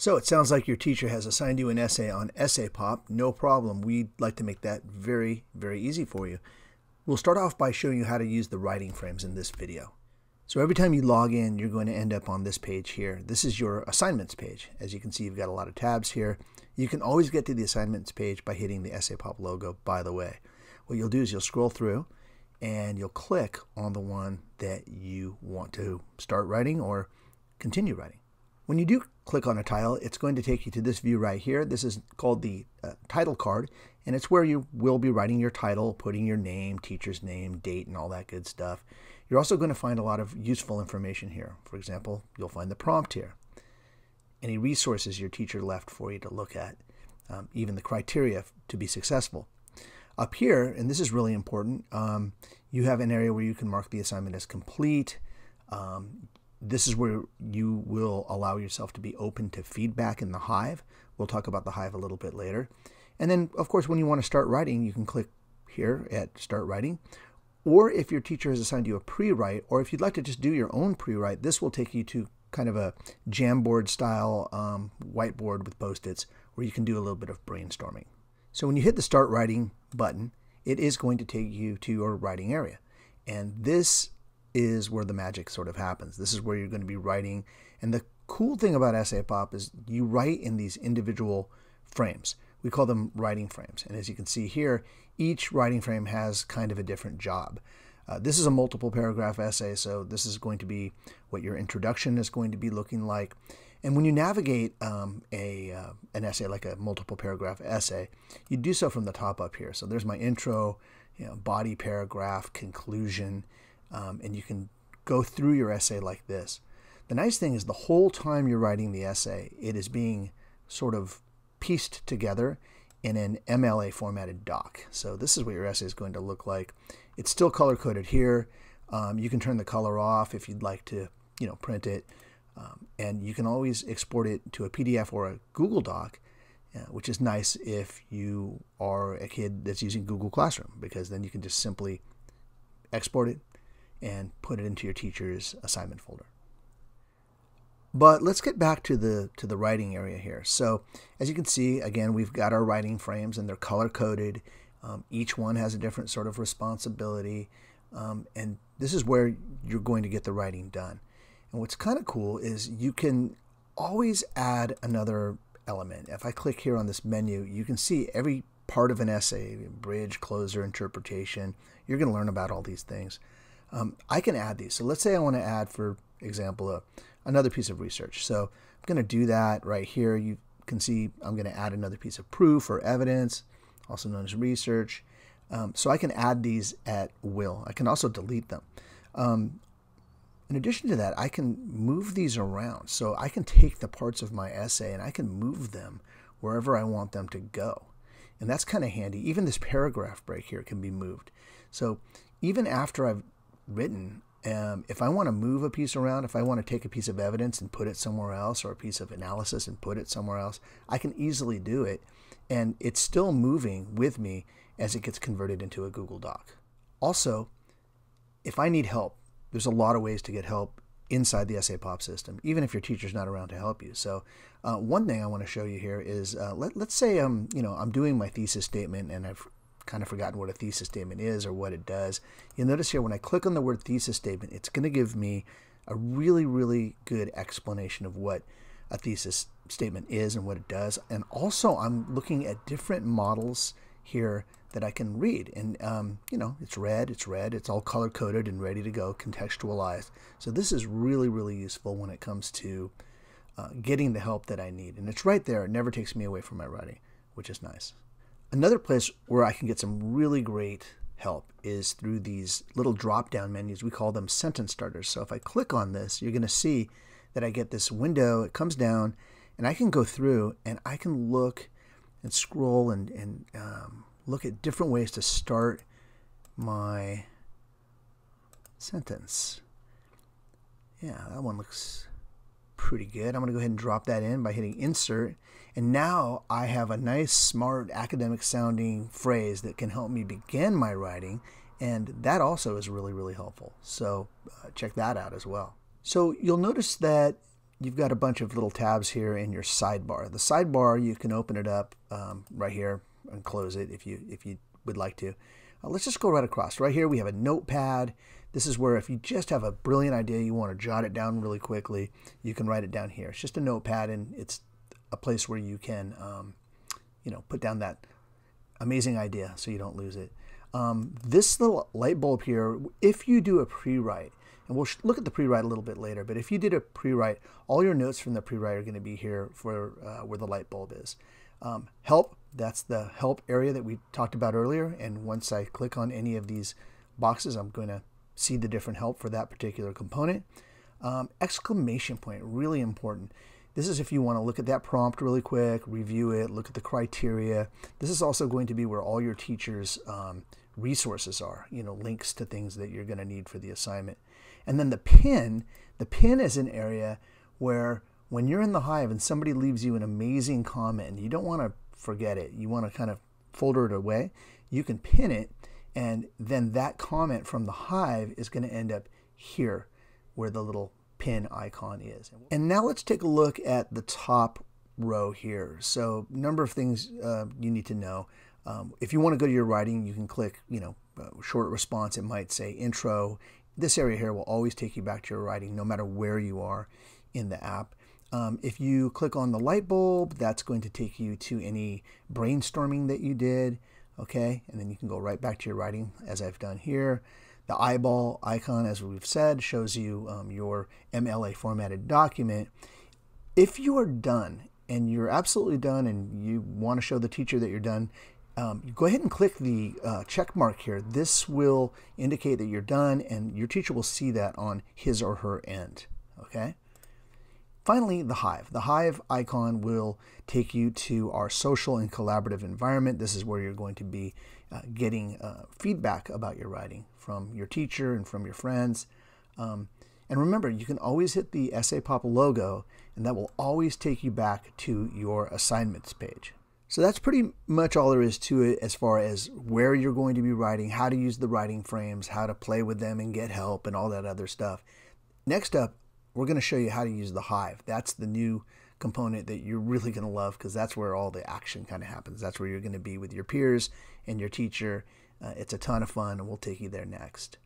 So it sounds like your teacher has assigned you an essay on essaypop. No problem. We'd like to make that very, very easy for you. We'll start off by showing you how to use the writing frames in this video. So every time you log in, you're going to end up on this page here. This is your assignments page. As you can see, you've got a lot of tabs here. You can always get to the assignments page by hitting the essaypop logo, by the way. What you'll do is you'll scroll through and you'll click on the one that you want to start writing or continue writing. When you do click on a title, it's going to take you to this view right here. This is called the title card, and it's where you will be writing your title, putting your name, teacher's name, date, and all that good stuff. You're also going to find a lot of useful information here. For example, you'll find the prompt here, any resources your teacher left for you to look at, even the criteria to be successful. Up here, and this is really important, you have an area where you can mark the assignment as complete. This is where you will allow yourself to be open to feedback in the Hive. We'll talk about the Hive a little bit later. And then, of course, when you want to start writing, you can click here at Start Writing. Or if your teacher has assigned you a pre-write, or if you'd like to just do your own pre-write, this will take you to kind of a Jamboard style whiteboard with Post-its where you can do a little bit of brainstorming. So when you hit the Start Writing button, it is going to take you to your writing area. And this is where the magic sort of happens. This is where you're going to be writing. And the cool thing about essaypop is you write in these individual frames. We call them writing frames. And as you can see here, each writing frame has kind of a different job. This is a multiple paragraph essay, so this is going to be what your introduction is going to be looking like. And when you navigate an essay like a multiple paragraph essay, you do so from the top up here. So there's my intro, body paragraph, conclusion, and you can go through your essay like this. The nice thing is the whole time you're writing the essay, it is being sort of pieced together in an MLA formatted doc. So this is what your essay is going to look like. It's still color coded here. You can turn the color off if you'd like to, print it. And you can always export it to a PDF or a Google Doc, which is nice if you are a kid that's using Google Classroom, because then you can just simply export it and put it into your teacher's assignment folder. But let's get back to the writing area here. So as you can see, again, we've got our writing frames and they're color coded. Each one has a different sort of responsibility. And this is where you're going to get the writing done. And what's kind of cool is you can always add another element. If I click here on this menu, you can see every part of an essay, bridge, closer, interpretation. You're going to learn about all these things. I can add these. So let's say I want to add, for example, another piece of research. So I'm going to do that right here. You can see I'm going to add another piece of proof or evidence, also known as research. So I can add these at will. I can also delete them. In addition to that, I can move these around. So I can take the parts of my essay and I can move them wherever I want them to go. And that's kind of handy. Even this paragraph break here can be moved. So even after I've written, if I want to move a piece around, if I want to take a piece of evidence and put it somewhere else, or a piece of analysis and put it somewhere else, I can easily do it. And it's still moving with me as it gets converted into a Google Doc. Also, if I need help, there's a lot of ways to get help inside the essaypop system, even if your teacher's not around to help you. So one thing I want to show you here is, let's say I'm doing my thesis statement and I've kind of forgotten what a thesis statement is or what it does. You'll notice here when I click on the word thesis statement, it's going to give me a really, really good explanation of what a thesis statement is and what it does. And also I'm looking at different models here that I can read. And, it's red, it's all color coded and ready to go, contextualized. So this is really, really useful when it comes to getting the help that I need. And it's right there. It never takes me away from my writing, which is nice. Another place where I can get some really great help is through these little drop-down menus. We call them sentence starters. So if I click on this, you're going to see that I get this window. It comes down, and I can go through, and I can look and scroll and look at different ways to start my sentence. Yeah, that one looks pretty good. I'm going to go ahead and drop that in by hitting Insert. And now I have a nice, smart, academic sounding phrase that can help me begin my writing. And that also is really, really helpful. So check that out as well. So you'll notice that you've got a bunch of little tabs here in your sidebar. The sidebar, you can open it up right here and close it if you would like to. Let's just go right across. Right here we have a notepad. This is where if you just have a brilliant idea, you want to jot it down really quickly, you can write it down here. It's just a notepad, and it's a place where you can put down that amazing idea so you don't lose it. This little light bulb here, if you do a pre-write, and we'll look at the pre-write a little bit later, but if you did a pre-write, all your notes from the pre-write are going to be here for where the light bulb is. Help, that's the help area that we talked about earlier, and once I click on any of these boxes, I'm going to see the different help for that particular component. Exclamation point, really important. This is if you want to look at that prompt really quick, review it, look at the criteria. This is also going to be where all your teachers' resources are, links to things that you're going to need for the assignment. And then the pin is an area where when you're in the Hive and somebody leaves you an amazing comment and you don't want to forget it, you want to kind of folder it away, you can pin it, and then that comment from the Hive is going to end up here where the little pin icon is. And now let's take a look at the top row here. So number of things you need to know. If you want to go to your writing, you can click, short response. It might say intro. This area here will always take you back to your writing no matter where you are in the app. If you click on the light bulb, that's going to take you to any brainstorming that you did, okay? And then you can go right back to your writing as I've done here. The eyeball icon, as we've said, shows you your MLA formatted document. If you are done, and you're absolutely done, and you want to show the teacher that you're done, go ahead and click the check mark here. This will indicate that you're done, and your teacher will see that on his or her end, okay? Finally, the Hive. The Hive icon will take you to our social and collaborative environment. This is where you're going to be getting feedback about your writing from your teacher and from your friends. And remember, you can always hit the essaypop logo, and that will always take you back to your assignments page. So that's pretty much all there is to it as far as where you're going to be writing, how to use the writing frames, how to play with them and get help and all that other stuff. Next up, we're going to show you how to use the Hive. That's the new component that you're really going to love, because that's where all the action kind of happens. That's where you're going to be with your peers and your teacher. It's a ton of fun, and we'll take you there next.